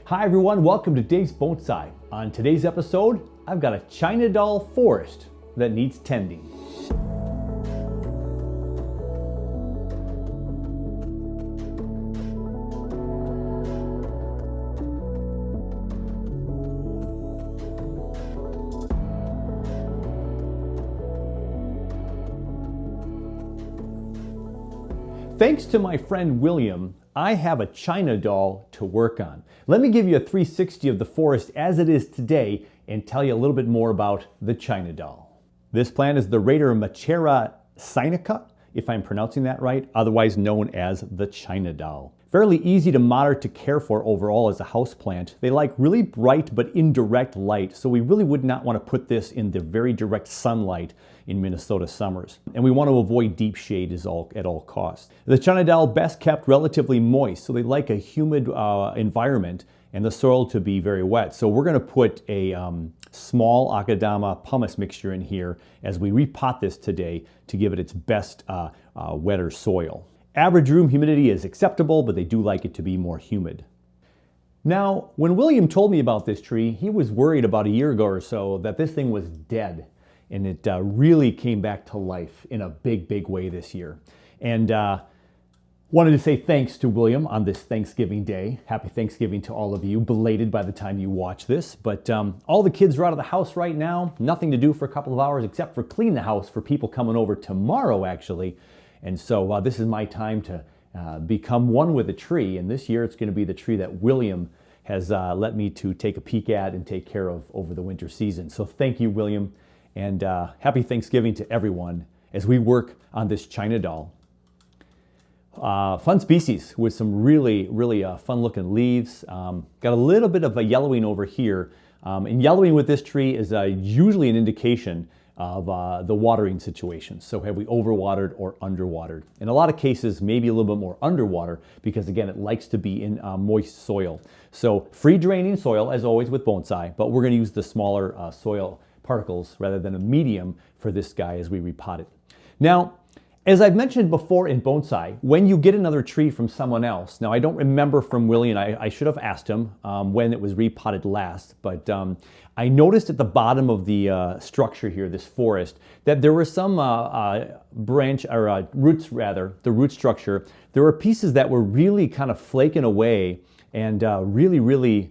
Hi everyone, welcome to Dave's Bonsai. On today's episode, I've got a China doll forest that needs tending. Thanks to my friend William, I have a China doll to work on. Let me give you a 360 of the forest as it is today and tell you a little bit more about the China doll. This plant is the Radermachera sinica, if I'm pronouncing that right, otherwise known as the China doll. Fairly easy to monitor to care for overall as a house plant. They like really bright but indirect light, so we really would not want to put this in the very direct sunlight in Minnesota summers. And we want to avoid deep shade at all costs. The China doll best kept relatively moist, so they like a humid environment and the soil to be very wet. So we're going to put a small Akadama pumice mixture in here as we repot this today to give it its best wetter soil. Average room humidity is acceptable, but they do like it to be more humid. Now, when William told me about this tree, he was worried about a year ago or so that this thing was dead. And it really came back to life in a big way this year. And wanted to say thanks to William on this Thanksgiving Day. Happy Thanksgiving to all of you, belated by the time you watch this. But all the kids are out of the house right now. Nothing to do for a couple of hours except for clean the house for people coming over tomorrow, actually. And so this is my time to become one with a tree. And this year it's going to be the tree that William has let me to take a peek at and take care of over the winter season. So thank you, William. And happy Thanksgiving to everyone as we work on this China doll. Fun species with some really fun looking leaves. Got a little bit of a yellowing over here. And yellowing with this tree is usually an indication of the watering situation. So have we overwatered or underwatered? In a lot of cases, maybe a little bit more underwater because again, it likes to be in moist soil. So free draining soil as always with bonsai, but we're gonna use the smaller soil particles rather than a medium for this guy as we repot it. Now, as I've mentioned before in bonsai, when you get another tree from someone else, now I don't remember from William, I should have asked him when it was repotted last, but I noticed at the bottom of the structure here, this forest, that there were some roots rather, the root structure, there were pieces that were really kind of flaking away and really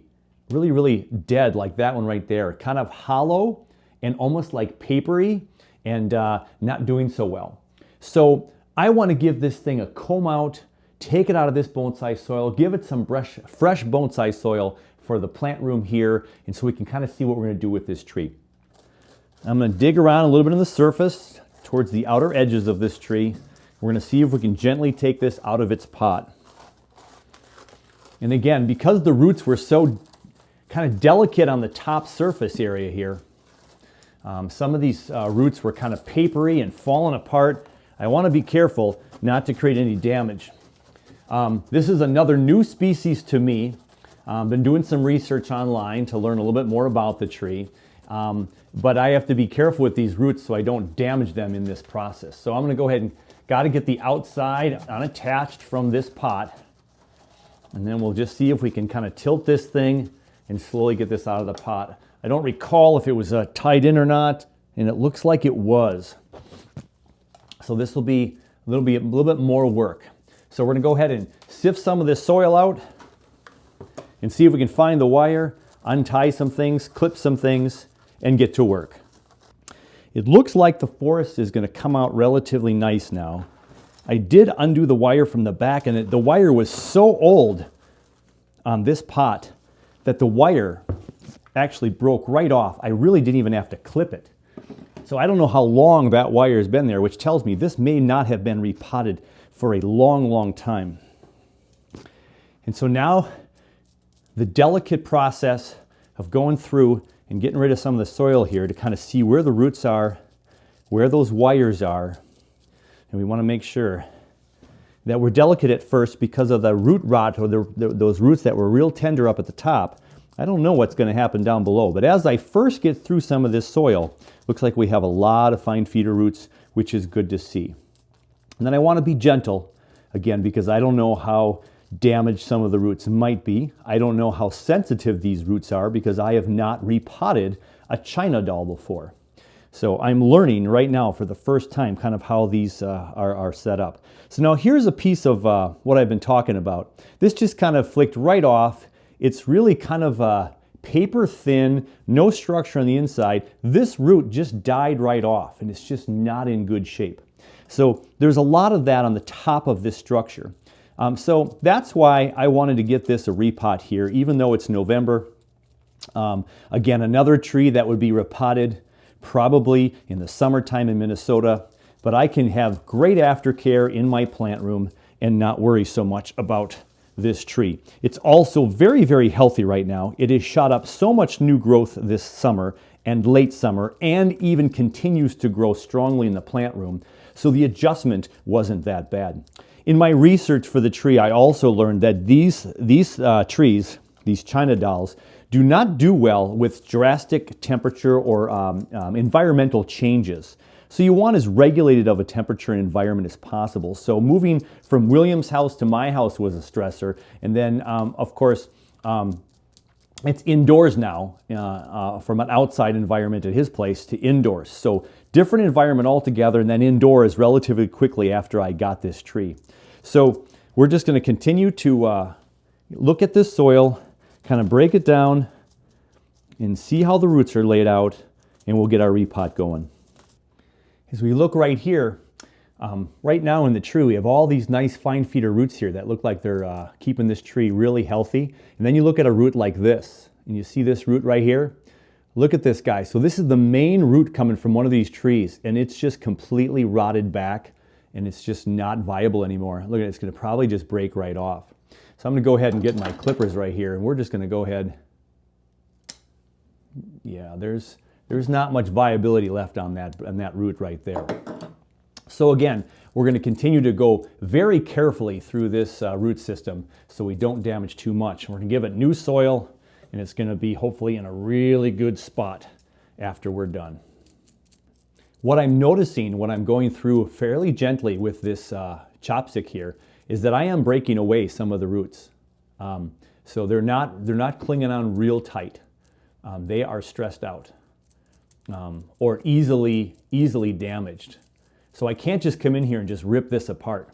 dead, like that one right there, kind of hollow and almost like papery and not doing so well. So I want to give this thing a comb out, take it out of this bonsai soil, give it some fresh bonsai soil for the plant room here, and so we can kind of see what we're going to do with this tree. I'm going to dig around a little bit on the surface towards the outer edges of this tree. We're going to see if we can gently take this out of its pot. And again, because the roots were so kind of delicate on the top surface area here, some of these roots were kind of papery and falling apart. I want to be careful not to create any damage. This is another new species to me. Been doing some research online to learn a little bit more about the tree. But I have to be careful with these roots so I don't damage them in this process. So I'm going to go ahead and got to get the outside unattached from this pot. And then we'll just see if we can kind of tilt this thing and slowly get this out of the pot. I don't recall if it was tied in or not, and it looks like it was. So this will be a little bit more work. So we're going to go ahead and sift some of this soil out and see if we can find the wire, untie some things, clip some things, and get to work. It looks like the forest is going to come out relatively nice now. I did undo the wire from the back, and the wire was so old on this pot that the wire actually broke right off. I really didn't even have to clip it. So I don't know how long that wire has been there, which tells me this may not have been repotted for a long time. And so now the delicate process of going through and getting rid of some of the soil here to kind of see where the roots are, where those wires are. And we want to make sure that we're delicate at first because of the root rot or those roots that were real tender up at the top. I don't know what's going to happen down below, but as I first get through some of this soil, looks like we have a lot of fine feeder roots, which is good to see. And then I want to be gentle, again, because I don't know how damaged some of the roots. Might be. I don't know how sensitive these roots are because I have not repotted a China doll before. So I'm learning right now for the first time kind of how these are set up. So now here's a piece of what I've been talking about. This just kind of flicked right off. It's really kind of paper thin, no structure on the inside. This root just died right off and it's just not in good shape. So there's a lot of that on the top of this structure. So that's why I wanted to get this a repot here, even though it's November. Again, another tree that would be repotted probably in the summertime in Minnesota, but I can have great aftercare in my plant room and not worry so much about this tree. It's also very, very healthy right now. It has shot up so much new growth this summer and late summer, and even continues to grow strongly in the plant room. So the adjustment wasn't that bad. In my research for the tree, I also learned that these trees, these China dolls, do not do well with drastic temperature or environmental changes. So you want as regulated of a temperature and environment as possible. So moving from William's house to my house was a stressor. And then, of course, it's indoors now from an outside environment at his place to indoors. So different environment altogether, and then indoors relatively quickly after I got this tree. So we're just going to continue to look at this soil, kind of break it down and see how the roots are laid out, and we'll get our repot going. As we look right here, right now in the tree, we have all these nice fine feeder roots here that look like they're keeping this tree really healthy. And then you look at a root like this, and you see this root right here. Look at this guy. So this is the main root coming from one of these trees, and it's just completely rotted back, and it's just not viable anymore. Look at it, it's going to probably just break right off. So I'm going to go ahead and get my clippers right here, and we're just going to go ahead. Yeah, there's not much viability left on that root right there. So again, we're going to continue to go very carefully through this root system so we don't damage too much. We're going to give it new soil, and it's going to be hopefully in a really good spot after we're done. What I'm noticing when I'm going through fairly gently with this chopstick here is that I am breaking away some of the roots. So they're not clinging on real tight. They are stressed out or easily damaged. So I can't just come in here and just rip this apart.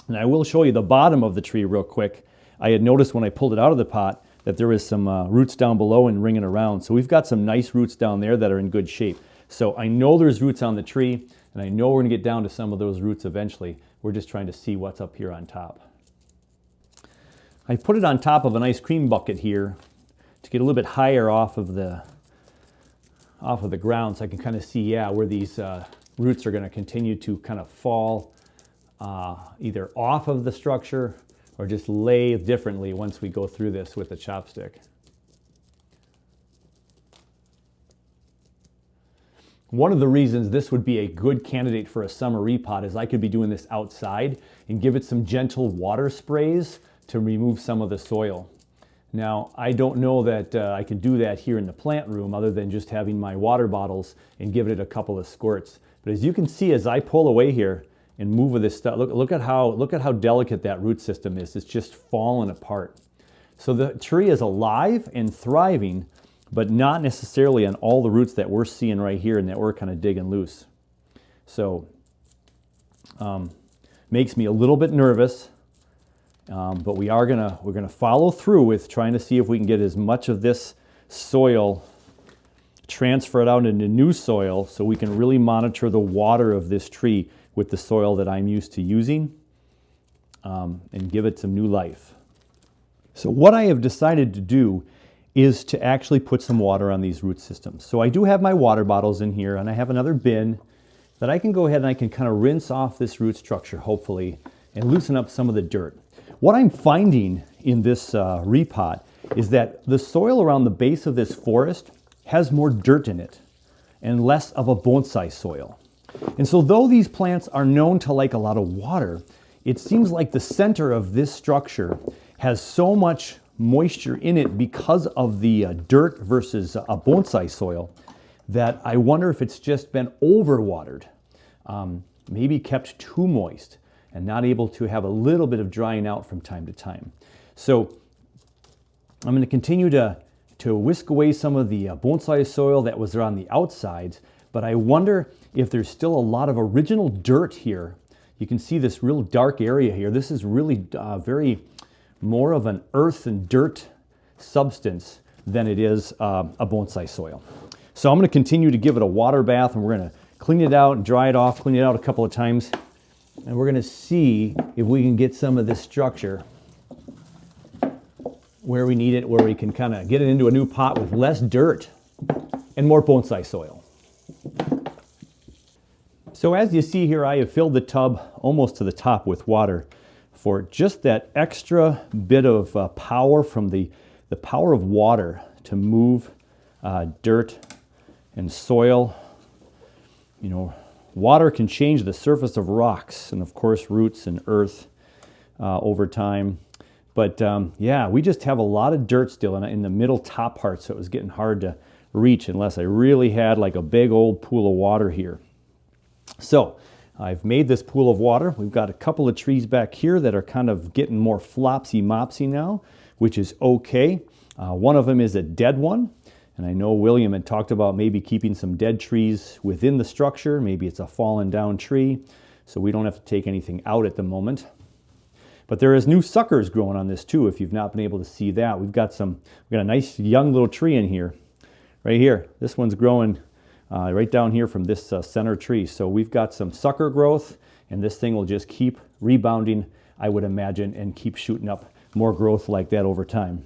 And I will show you the bottom of the tree real quick. I had noticed when I pulled it out of the pot that there was some roots down below and ringing around. So we've got some nice roots down there that are in good shape. So I know there's roots on the tree, and I know we're going to get down to some of those roots eventually. We're just trying to see what's up here on top. I put it on top of an ice cream bucket here to get a little bit higher off of the ground, so I can kind of see, yeah, where these roots are going to continue to kind of fall either off of the structure or just lay differently once we go through this with the chopstick. One of the reasons this would be a good candidate for a summer repot is I could be doing this outside and give it some gentle water sprays to remove some of the soil. Now, I don't know that I can do that here in the plant room other than just having my water bottles and give it a couple of squirts. But as you can see, as I pull away here and move with this stuff, look at how delicate that root system is. It's just falling apart. So the tree is alive and thriving, but not necessarily on all the roots that we're seeing right here and that we're kind of digging loose. So makes me a little bit nervous, but we're gonna follow through with trying to see if we can get as much of this soil transferred out into new soil so we can really monitor the water of this tree with the soil that I'm used to using and give it some new life. So what I have decided to do is to actually put some water on these root systems. So I do have my water bottles in here, and I have another bin that I can go ahead and I can kind of rinse off this root structure, hopefully, and loosen up some of the dirt. What I'm finding in this repot is that the soil around the base of this forest has more dirt in it and less of a bonsai soil. And so though these plants are known to like a lot of water, it seems like the center of this structure has so much moisture in it because of the dirt versus a bonsai soil that I wonder if it's just been overwatered, maybe kept too moist. and not able to have a little bit of drying out from time to time. So I'm going to continue to whisk away some of the bonsai soil that was there on the outsides, but I wonder if there's still a lot of original dirt here. You can see this real dark area here. This is really very more of an earth and dirt substance than it is a bonsai soil. So I'm going to continue to give it a water bath, and we're going to clean it out and dry it off, clean it out a couple of times, and we're going to see if we can get some of this structure where we need it, where we can kind of get it into a new pot with less dirt and more bonsai soil. So as you see here, I have filled the tub almost to the top with water for just that extra bit of power from the power of water to move dirt and soil. You know, water can change the surface of rocks and of course roots and earth over time. But yeah, we just have a lot of dirt still in the middle top part, so it was getting hard to reach unless I really had like a big old pool of water here. So I've made this pool of water. We've got a couple of trees back here that are kind of getting more flopsy-mopsy now, which is okay. One of them is a dead one, and I know William had talked about maybe keeping some dead trees within the structure. Maybe it's a fallen down tree, so we don't have to take anything out at the moment. But there is new suckers growing on this too, if you've not been able to see that. We've got a nice young little tree in here, right here. This one's growing right down here from this center tree. So we've got some sucker growth, and this thing will just keep rebounding, I would imagine, and keep shooting up more growth like that over time.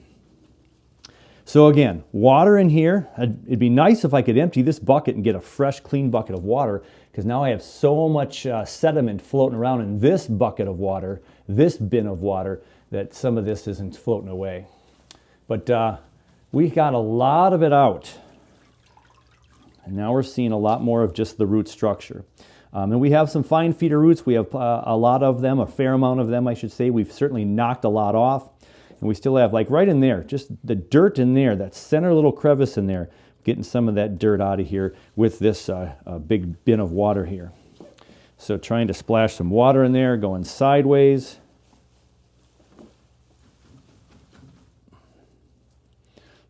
So again, water in here. It'd be nice if I could empty this bucket and get a fresh, clean bucket of water, because now I have so much sediment floating around in this bucket of water, this bin of water, that some of this isn't floating away. But we got a lot of it out. And now we're seeing a lot more of just the root structure. And we have some fine feeder roots. We have a lot of them, a fair amount of them, I should say. We've certainly knocked a lot off. And we still have, like right in there, just the dirt in there, that center little crevice in there, getting some of that dirt out of here with this big bin of water here. So trying to splash some water in there, going sideways.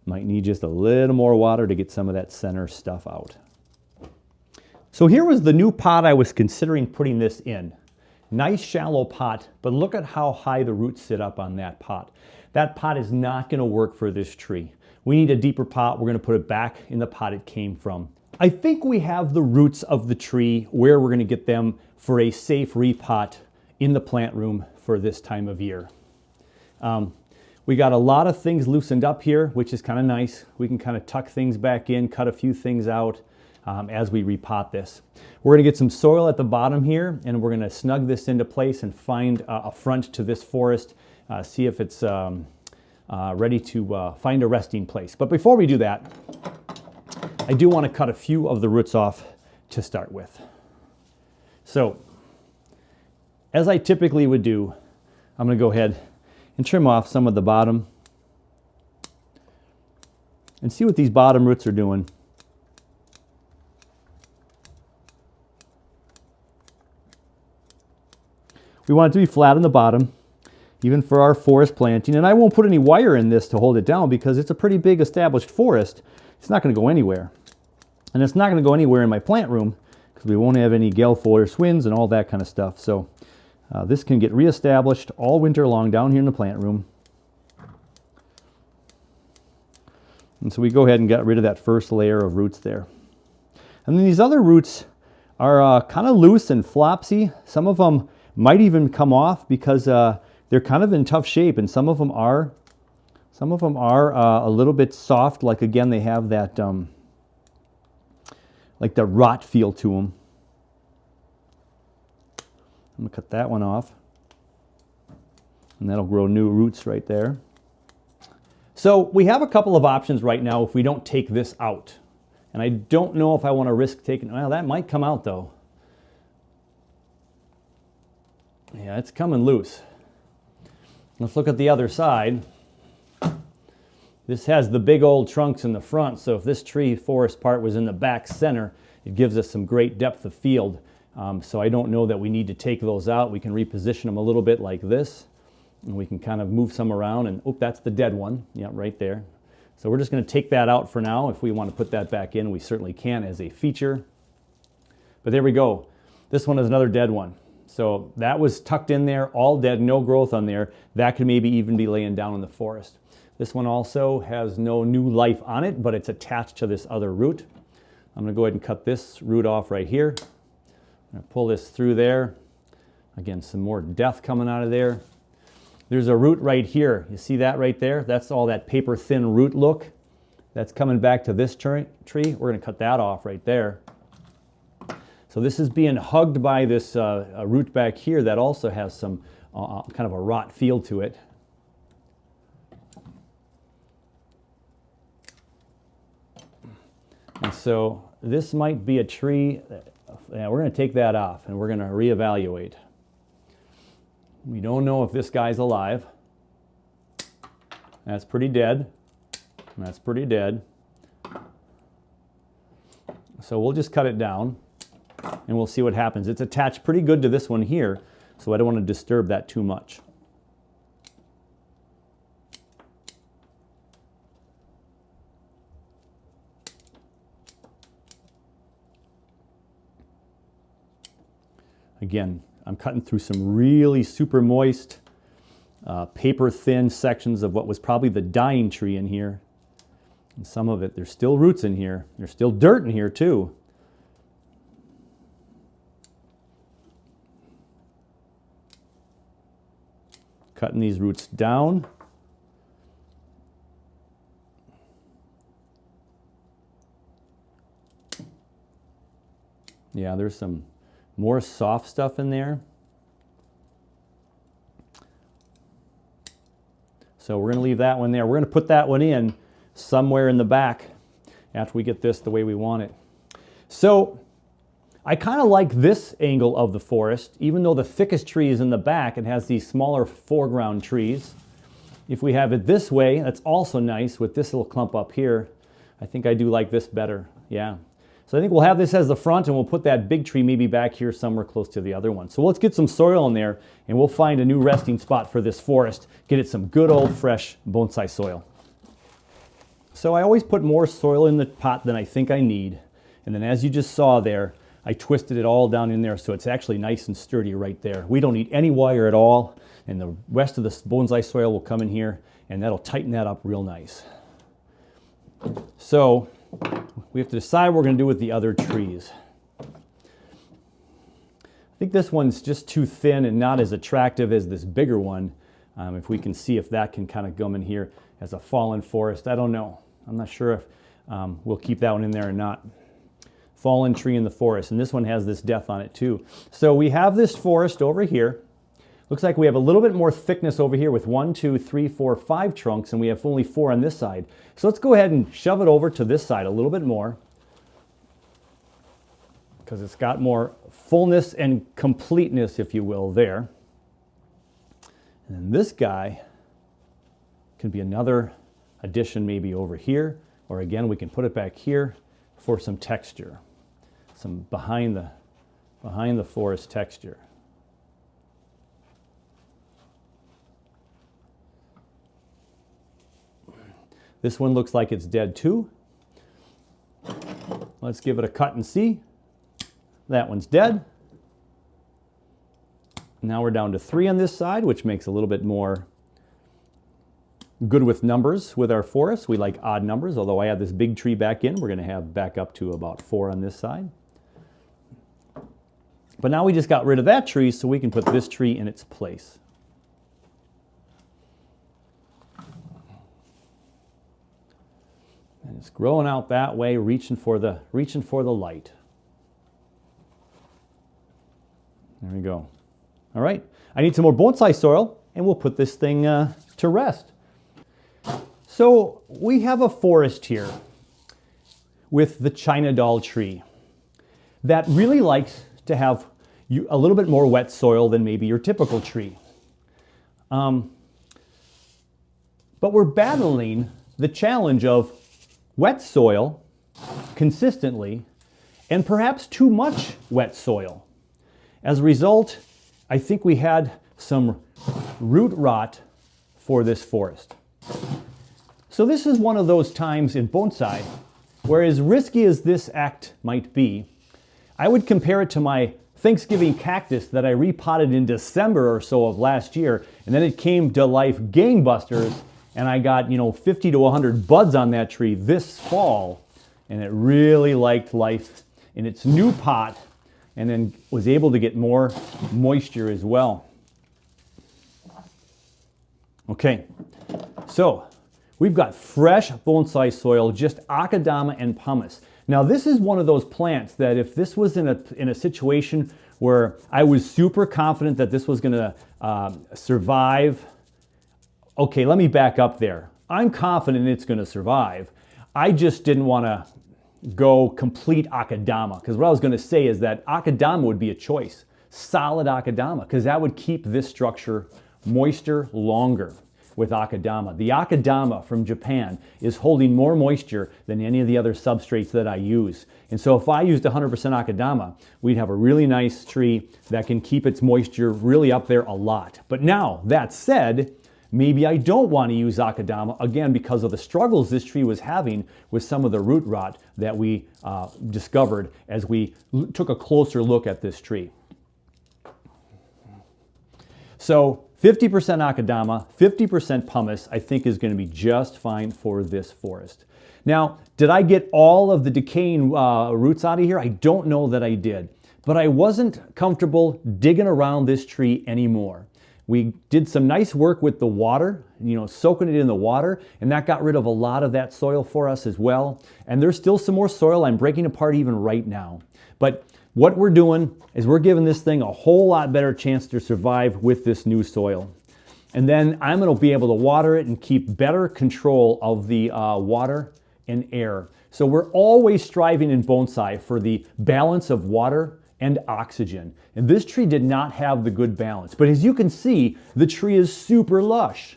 Might need just a little more water to get some of that center stuff out. So here was the new pot I was considering putting this in. Nice shallow pot, but look at how high the roots sit up on that pot. That pot is not going to work for this tree. We need a deeper pot. We're going to put it back in the pot it came from. I think we have the roots of the tree where we're going to get them for a safe repot in the plant room for this time of year. We got a lot of things loosened up here, which is kind of nice. We can kind of tuck things back in, cut a few things out as we repot this. We're going to get some soil at the bottom here, and we're going to snug this into place and find a front to this forest, see if it's ready to find a resting place. But before we do that, I do want to cut a few of the roots off to start with. So, as I typically would do, I'm going to go ahead and trim off some of the bottom and see what these bottom roots are doing. We want it to be flat on the bottom, even for our forest planting. And I won't put any wire in this to hold it down because it's a pretty big established forest. It's not going to go anywhere. And it's not going to go anywhere in my plant room because we won't have any gale folder swins and all that kind of stuff. So this can get reestablished all winter long down here in the plant room. And so we go ahead and get rid of that first layer of roots there. And then these other roots are kind of loose and flopsy. Some of them might even come off because they're kind of in tough shape, and some of them are a little bit soft. Like again, they have that like the rot feel to them. I'm gonna cut that one off, and that'll grow new roots right there. So we have a couple of options right now if we don't take this out, and I don't know if I want to risk taking. Well, that might come out though. Yeah, it's coming loose. Let's look at the other side. This has the big old trunks in the front, so if this tree forest part was in the back center, it gives us some great depth of field So I don't know that we need to take those out. We can reposition them a little bit like this, and we can kind of move some around, and oh, that's the dead one. Yeah, right there. So we're just going to take that out for now. If we want to put that back in, we certainly can as a feature. But there we go. This one is another dead one. So that was tucked in there, all dead, no growth on there. That could maybe even be laying down in the forest. This one also has no new life on it, but it's attached to this other root. I'm going to go ahead and cut this root off right here. I'm going to pull this through there. Again, some more death coming out of there. There's a root right here. You see that right there? That's all that paper thin root look. That's coming back to this tree. We're going to cut that off right there. So this is being hugged by this root back here that also has some kind of a rot feel to it. And so this might be a tree. We're going to take that off and we're going to reevaluate. We don't know if this guy's alive. That's pretty dead. That's pretty dead. So we'll just cut it down and we'll see what happens. It's attached pretty good to this one here, so I don't want to disturb that too much. Again, I'm cutting through some really super moist, paper thin sections of what was probably the dying tree in here. And some of it, there's still roots in here. There's still dirt in here too. Cutting these roots down. Yeah, there's some more soft stuff in there. So we're going to leave that one there. We're going to put that one in somewhere in the back after we get this the way we want it. So I kind of like this angle of the forest, even though the thickest tree is in the back and has these smaller foreground trees. If we have it this way, that's also nice with this little clump up here. I think I do like this better, yeah. So I think we'll have this as the front and we'll put that big tree maybe back here somewhere close to the other one. So let's get some soil in there and we'll find a new resting spot for this forest. Get it some good old fresh bonsai soil. So I always put more soil in the pot than I think I need. And then as you just saw there, I twisted it all down in there so it's actually nice and sturdy right there. We don't need any wire at all, and the rest of the bonsai soil will come in here and that'll tighten that up real nice. So we have to decide what we're going to do with the other trees. I think this one's just too thin and not as attractive as this bigger one. If we can see if that can kind of come in here as a fallen forest, I don't know. I'm not sure if we'll keep that one in there or not. Fallen tree in the forest, and this one has this death on it too. So we have this forest over here. Looks like we have a little bit more thickness over here with 1, 2, 3, 4, 5 trunks, and we have only 4 on this side. So let's go ahead and shove it over to this side a little bit more because it's got more fullness and completeness, if you will, there. And then this guy can be another addition maybe over here, or again, we can put it back here for some texture. Some behind the forest texture. This one looks like it's dead too. Let's give it a cut and see. That one's dead. Now we're down to 3 on this side, which makes a little bit more good with numbers with our forest. We like odd numbers, although I have this big tree back in. We're going to have back up to about 4 on this side. But now we just got rid of that tree so we can put this tree in its place. And it's growing out that way, reaching for the light. There we go. All right, I need some more bonsai soil and we'll put this thing to rest. So we have a forest here with the China doll tree that really likes to have a little bit more wet soil than maybe your typical tree. But we're battling the challenge of wet soil consistently and perhaps too much wet soil. As a result, I think we had some root rot for this forest. So this is one of those times in bonsai where, as risky as this act might be, I would compare it to my Thanksgiving cactus that I repotted in December or so of last year, and then it came to life gangbusters, and I got 50 to 100 buds on that tree this fall, and it really liked life in its new pot, and then was able to get more moisture as well. Okay, so we've got fresh bonsai soil, just akadama and pumice. Now this is one of those plants that if this was in a situation where I was super confident that this was going to survive, okay, let me back up there. I'm confident it's going to survive. I just didn't want to go complete akadama, because what I was going to say is that akadama would be a choice, solid akadama, because that would keep this structure moisture longer. With akadama. The akadama from Japan is holding more moisture than any of the other substrates that I use. And so if I used 100% akadama, we'd have a really nice tree that can keep its moisture really up there a lot. But now, that said, maybe I don't want to use akadama, again, because of the struggles this tree was having with some of the root rot that we discovered as we took a closer look at this tree. So 50% akadama, 50% pumice, I think is going to be just fine for this forest. Now, did I get all of the decaying roots out of here? I don't know that I did, but I wasn't comfortable digging around this tree anymore. We did some nice work with the water, soaking it in the water, and that got rid of a lot of that soil for us as well. And there's still some more soil I'm breaking apart even right now. But what we're doing is we're giving this thing a whole lot better chance to survive with this new soil. And then I'm going to be able to water it and keep better control of the water and air. So we're always striving in bonsai for the balance of water and oxygen. And this tree did not have the good balance. But as you can see, the tree is super lush.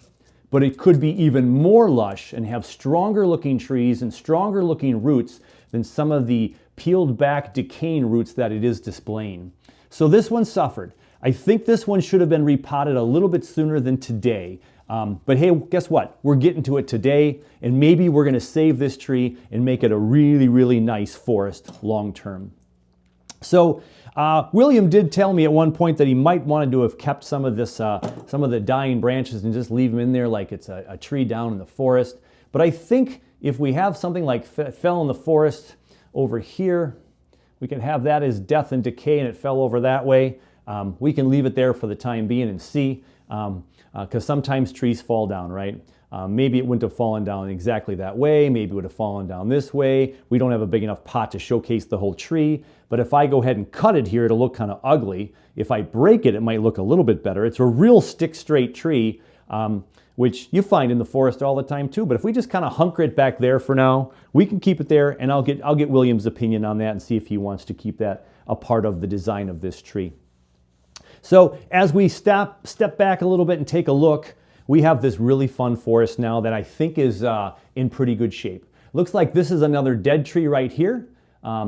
But it could be even more lush and have stronger looking trees and stronger looking roots than some of the peeled back decaying roots that it is displaying. So this one suffered. I think this one should have been repotted a little bit sooner than today. But hey, guess what? We're getting to it today, and maybe we're going to save this tree and make it a really, really nice forest long term. So William did tell me at one point that he might want to have kept some of this, some of the dying branches and just leave them in there like it's a tree down in the forest. But I think if we have something like fell in the forest over here, we can have that as death and decay, and it fell over that way. We can leave it there for the time being and see, because sometimes trees fall down, right? Maybe it wouldn't have fallen down exactly that way. Maybe it would have fallen down this way. We don't have a big enough pot to showcase the whole tree. But if I go ahead and cut it here, it'll look kind of ugly. If I break it, it might look a little bit better. It's a real stick-straight tree, which you find in the forest all the time too. But if we just kind of hunker it back there for now, we can keep it there, and I'll get William's opinion on that and see if he wants to keep that a part of the design of this tree. So as we step back a little bit and take a look, we have this really fun forest now that I think is in pretty good shape. Looks like this is another dead tree right here.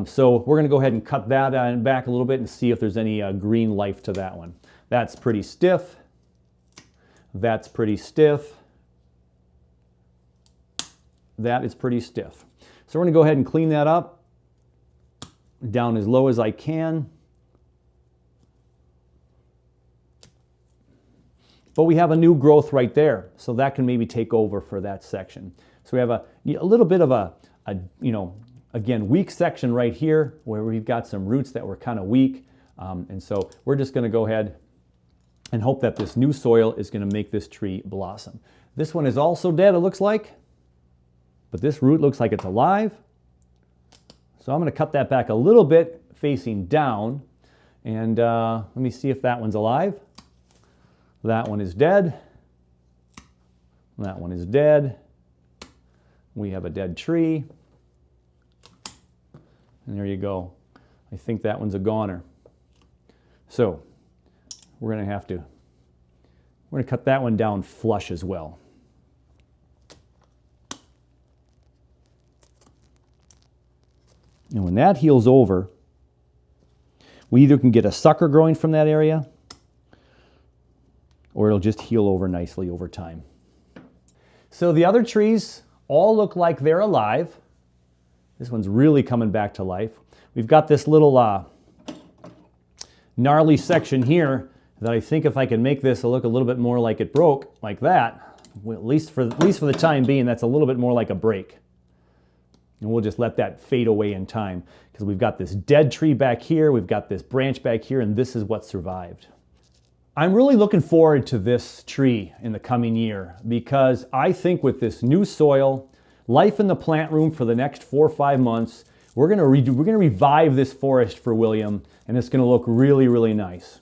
So we're going to go ahead and cut that back a little bit and see if there's any green life to that one. That's pretty stiff. That's pretty stiff. That is pretty stiff. So we're going to go ahead and clean that up down as low as I can. But we have a new growth right there, so that can maybe take over for that section. So we have a little bit of a again, weak section right here where we've got some roots that were kind of weak. And so we're just going to go ahead and hope that this new soil is going to make this tree blossom. This one is also dead, it looks like, but this root looks like it's alive. So I'm going to cut that back a little bit facing down, and let me see if that one's alive. That one is dead. That one is dead. We have a dead tree. And there you go. I think that one's a goner. So we're going to cut that one down flush as well. And when that heals over, We either can get a sucker growing from that area, or it'll just heal over nicely over time. So the other trees all look like they're alive. This one's really coming back to life. We've got this little gnarly section here that I think if I can make this look a little bit more like it broke, like that, well, at least for the time being, that's a little bit more like a break. And we'll just let that fade away in time, because we've got this dead tree back here, we've got this branch back here, and this is what survived. I'm really looking forward to this tree in the coming year, because I think with this new soil, life in the plant room for the next 4 or 5 months, we're gonna revive this forest for William, and it's gonna look really, really nice.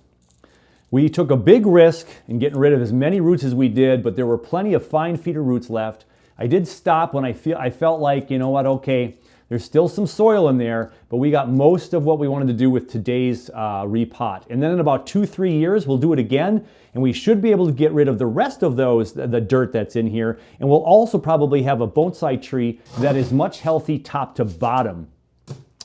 We took a big risk in getting rid of as many roots as we did, but there were plenty of fine feeder roots left. I did stop when I felt like, you know what, okay, there's still some soil in there, but we got most of what we wanted to do with today's repot. And then in about 2-3 years, we'll do it again, and we should be able to get rid of the rest of the dirt that's in here. And we'll also probably have a bonsai tree that is much healthy top to bottom,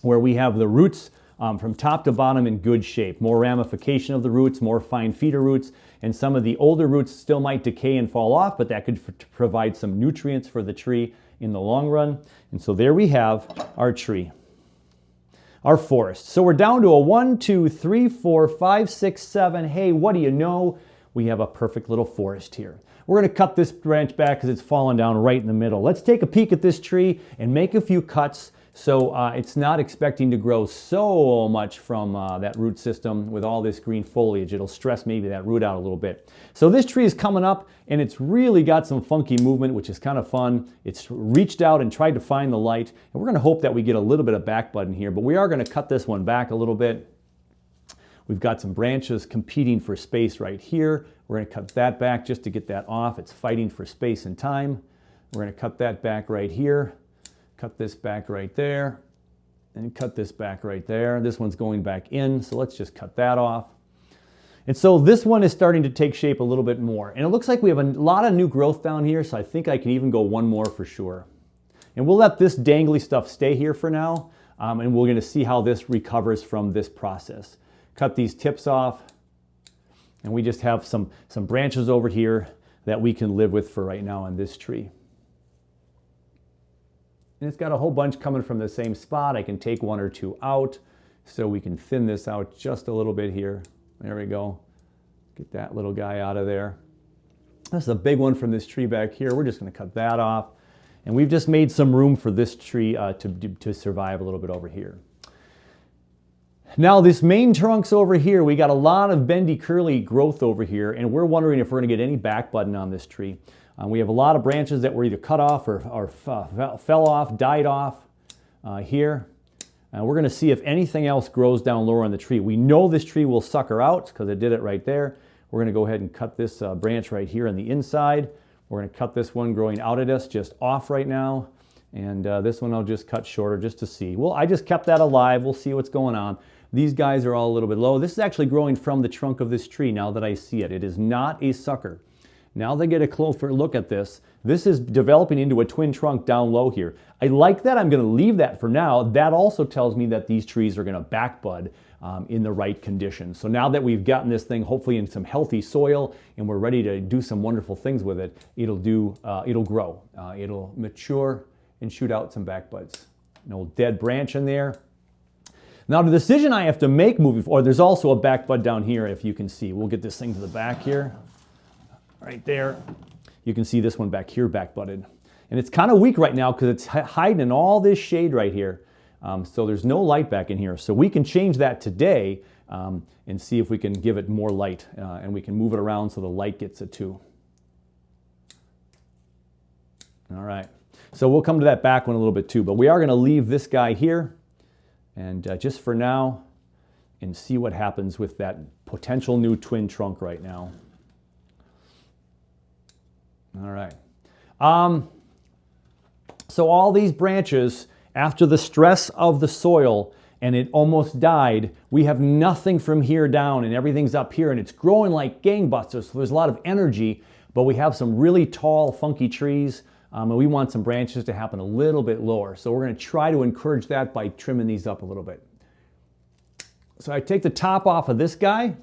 where we have the roots from top to bottom in good shape. More ramification of the roots, more fine feeder roots, and some of the older roots still might decay and fall off, but that could provide some nutrients for the tree in the long run. And so there we have our tree, our forest. So we're down to a 1, 2, 3, 4, 5, 6, 7. Hey, what do you know? We have a perfect little forest here. We're going to cut this branch back because it's fallen down right in the middle. Let's take a peek at this tree and make a few cuts so it's not expecting to grow so much from that root system with all this green foliage. It'll stress maybe that root out a little bit. So this tree is coming up, and it's really got some funky movement, which is kind of fun. It's reached out and tried to find the light, and we're going to hope that we get a little bit of back bud in here, but we are going to cut this one back a little bit. We've got some branches competing for space right here. We're going to cut that back just to get that off. It's fighting for space and time. We're going to cut that back right here. Cut this back right there, and cut this back right there. This one's going back in, so let's just cut that off. And so this one is starting to take shape a little bit more. And it looks like we have a lot of new growth down here, so I think I can even go one more for sure. And we'll let this dangly stuff stay here for now, and we're gonna see how this recovers from this process. Cut these tips off, and we just have some branches over here that we can live with for right now on this tree. And it's got a whole bunch coming from the same spot. I can take 1 or 2 out, so we can thin this out just a little bit here. There we go. Get that little guy out of there. This is a big one from this tree back here. We're just going to cut that off. And we've just made some room for this tree to survive a little bit over here. Now this main trunk's over here. We got a lot of bendy curly growth over here, and we're wondering if we're going to get any back budding on this tree. We have a lot of branches that were either cut off or fell off, died off here. We're going to see if anything else grows down lower on the tree. We know this tree will sucker out because it did it right there. We're going to go ahead and cut this branch right here on the inside. We're going to cut this one growing out at us just off right now. And this one I'll just cut shorter just to see. Well, I just kept that alive. We'll see what's going on. These guys are all a little bit low. This is actually growing from the trunk of this tree now that I see it. It is not a sucker. Now they get a closer look at this. This is developing into a twin trunk down low here. I like that. I'm going to leave that for now. That also tells me that these trees are going to back bud in the right conditions. So now that we've gotten this thing hopefully in some healthy soil and we're ready to do some wonderful things with it, it'll grow. It'll mature and shoot out some back buds. An old dead branch in there. Now the decision I have to make moving forward, there's also a back bud down here if you can see. We'll get this thing to the back here. Right there, you can see this one back here back budded. And it's kind of weak right now because it's hiding in all this shade right here. So there's no light back in here. So we can change that today and see if we can give it more light and we can move it around so the light gets it too. All right, so we'll come to that back one a little bit too, but we are going to leave this guy here and just for now and see what happens with that potential new twin trunk right now. All right. So all these branches, after the stress of the soil and it almost died, we have nothing from here down and everything's up here and it's growing like gangbusters. So there's a lot of energy, but we have some really tall, funky trees and we want some branches to happen a little bit lower. So we're going to try to encourage that by trimming these up a little bit. So I take the top off of this guy,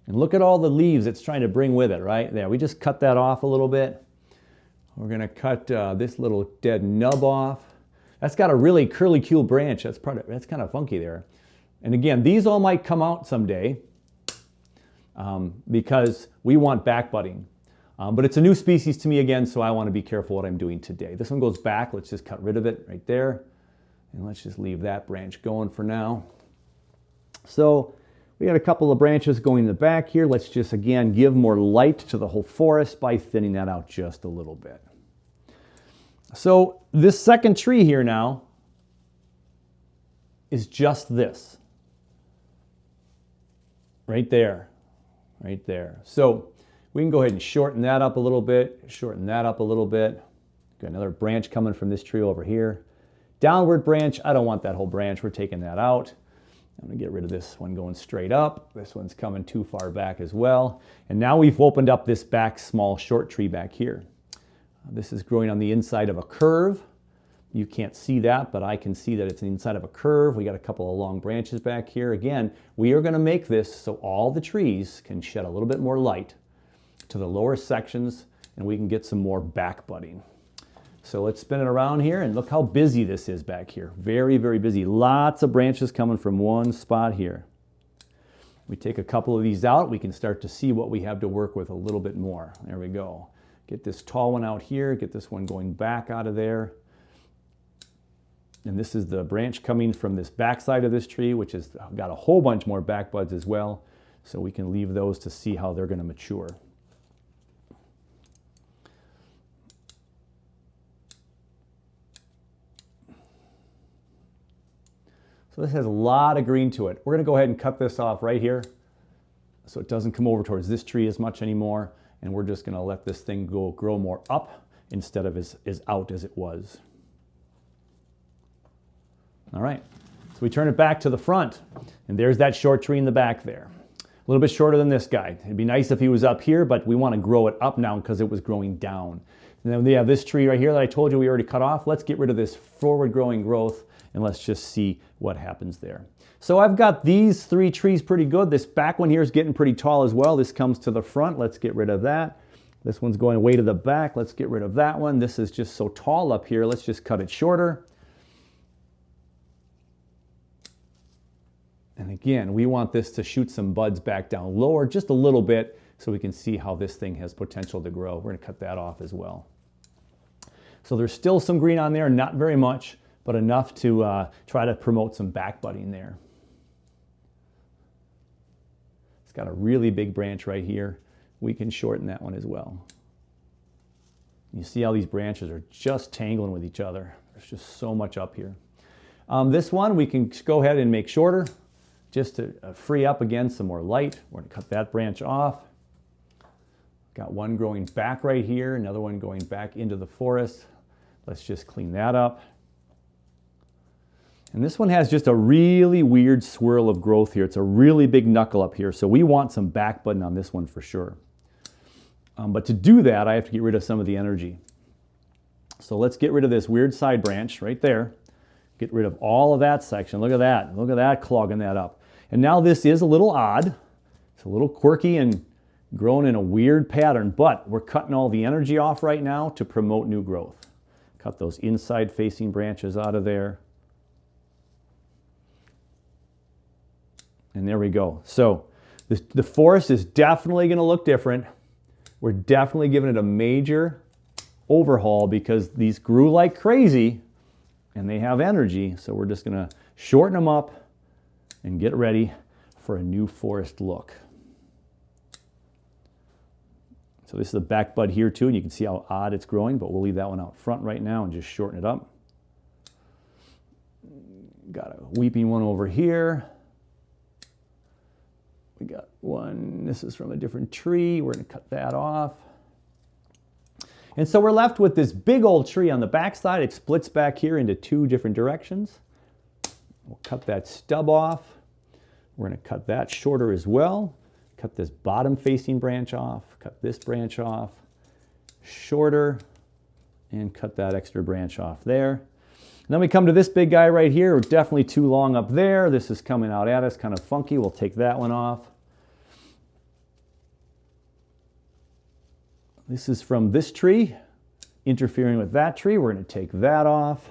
and look at all the leaves it's trying to bring with it, right? There, we just cut that off a little bit. We're gonna cut this little dead nub off. That's got a really curly-cue branch. That's kind of funky there. And again, these all might come out someday because we want back budding. But it's a new species to me again, so I want to be careful what I'm doing today. This one goes back. Let's just cut rid of it right there. And let's just leave that branch going for now. So we got a couple of branches going in the back here. Let's just, again, give more light to the whole forest by thinning that out just a little bit. So this second tree here now is just this. Right there. Right there. So we can go ahead and shorten that up a little bit, shorten that up a little bit. Got another branch coming from this tree over here. Downward branch, I don't want that whole branch. We're taking that out. I'm gonna get rid of this one going straight up. This one's coming too far back as well. And now we've opened up this back small short tree back here. This is growing on the inside of a curve. You can't see that, but I can see that it's inside of a curve. We got a couple of long branches back here. Again, we are gonna make this so all the trees can shed a little bit more light to the lower sections and we can get some more back budding. So let's spin it around here and look how busy this is back here. Very, very busy. Lots of branches coming from one spot here. We take a couple of these out, we can start to see what we have to work with a little bit more. There we go. Get this tall one out here, get this one going back out of there. And this is the branch coming from this back side of this tree, which has got a whole bunch more back buds as well. So we can leave those to see how they're going to mature. So this has a lot of green to it. We're going to go ahead and cut this off right here so it doesn't come over towards this tree as much anymore. And we're just going to let this thing grow more up instead of as out as it was. All right, so we turn it back to the front, and there's that short tree in the back there. A little bit shorter than this guy. It'd be nice if he was up here, but we want to grow it up now because it was growing down. And then we have this tree right here that I told you we already cut off. Let's get rid of this forward growing growth, and let's just see what happens there. So I've got these three trees pretty good. This back one here is getting pretty tall as well. This comes to the front. Let's get rid of that. This one's going way to the back. Let's get rid of that one. This is just so tall up here. Let's just cut it shorter. And again, we want this to shoot some buds back down lower just a little bit so we can see how this thing has potential to grow. We're going to cut that off as well. So there's still some green on there, not very much, but enough to try to promote some back budding there. It's got a really big branch right here. We can shorten that one as well. You see how these branches are just tangling with each other. There's just so much up here. This one we can go ahead and make shorter just to free up again some more light. We're going to cut that branch off. Got one growing back right here, another one going back into the forest. Let's just clean that up. And this one has just a really weird swirl of growth here. It's a really big knuckle up here, so we want some back budding on this one for sure. But to do that, I have to get rid of some of the energy. So let's get rid of this weird side branch right there. Get rid of all of that section. Look at that. Look at that clogging that up. And now this is a little odd. It's a little quirky and grown in a weird pattern, but we're cutting all the energy off right now to promote new growth. Cut those inside facing branches out of there. And there we go. So the forest is definitely going to look different. We're definitely giving it a major overhaul because these grew like crazy and they have energy. So we're just going to shorten them up and get ready for a new forest look. So this is the back bud here too, and you can see how odd it's growing, but we'll leave that one out front right now and just shorten it up. Got a weeping one over here. We got one, this is from a different tree. We're going to cut that off. And so we're left with this big old tree on the back side. It splits back here into two different directions. We'll cut that stub off. We're going to cut that shorter as well. Cut this bottom facing branch off. Cut this branch off. Shorter. And cut that extra branch off there. Then we come to this big guy right here. We're definitely too long up there. This is coming out at us, kind of funky. We'll take that one off. This is from this tree, interfering with that tree. We're going to take that off.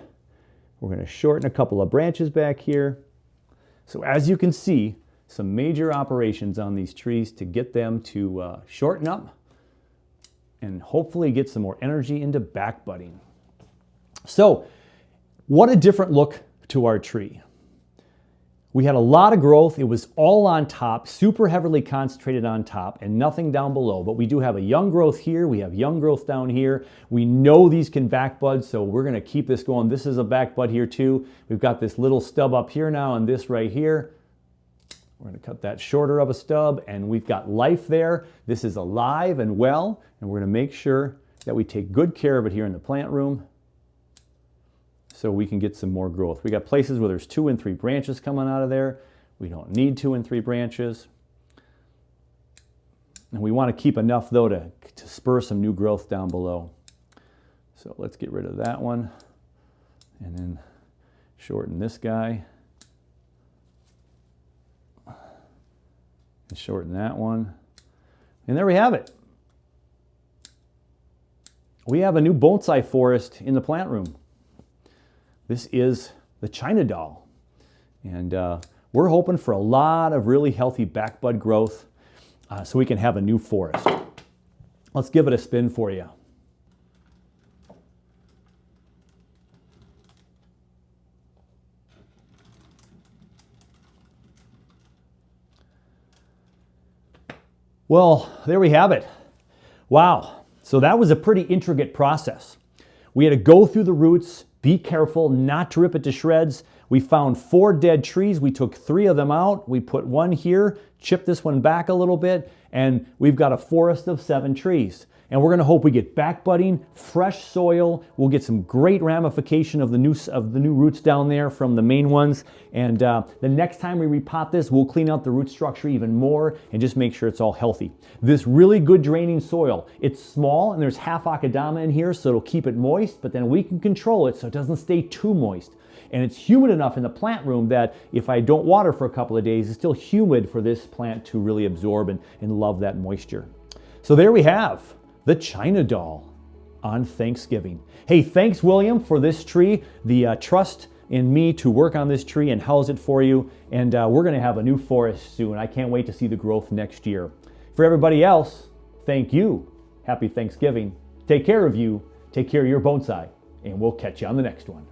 We're going to shorten a couple of branches back here. So as you can see, some major operations on these trees to get them to shorten up and hopefully get some more energy into back budding. So what a different look to our tree. We had a lot of growth. It was all on top, super heavily concentrated on top, and nothing down below. But we do have a young growth here. We have young growth down here. We know these can back bud, so we're going to keep this going. This is a back bud here too. We've got this little stub up here now and this right here. We're going to cut that shorter of a stub, and we've got life there. This is alive and well, and we're going to make sure that we take good care of it here in the plant room so we can get some more growth. We got places where there's 2 and 3 branches coming out of there. We don't need 2 and 3 branches. And we want to keep enough though to spur some new growth down below. So let's get rid of that one and then shorten this guy. And shorten that one. And there we have it. We have a new bonsai forest in the plant room. This is the China doll. And we're hoping for a lot of really healthy back bud growth so we can have a new forest. Let's give it a spin for you. Well, there we have it. Wow. So that was a pretty intricate process. We had to go through the roots, be careful not to rip it to shreds. We found 4 dead trees. We took 3 of them out. We put 1 here, chipped this one back a little bit, and we've got a forest of 7 trees. And we're going to hope we get back budding, fresh soil. We'll get some great ramification of the new roots down there from the main ones. And the next time we repot this, we'll clean out the root structure even more and just make sure it's all healthy. This really good draining soil, it's small and there's half akadama in here, so it'll keep it moist, but then we can control it so it doesn't stay too moist. And it's humid enough in the plant room that if I don't water for a couple of days, it's still humid for this plant to really absorb and love that moisture. So there we have the China doll on Thanksgiving. Hey, thanks William for this tree, the trust in me to work on this tree and house it for you. And we're gonna have a new forest soon. I can't wait to see the growth next year. For everybody else, thank you. Happy Thanksgiving. Take care of you, take care of your bonsai, and we'll catch you on the next one.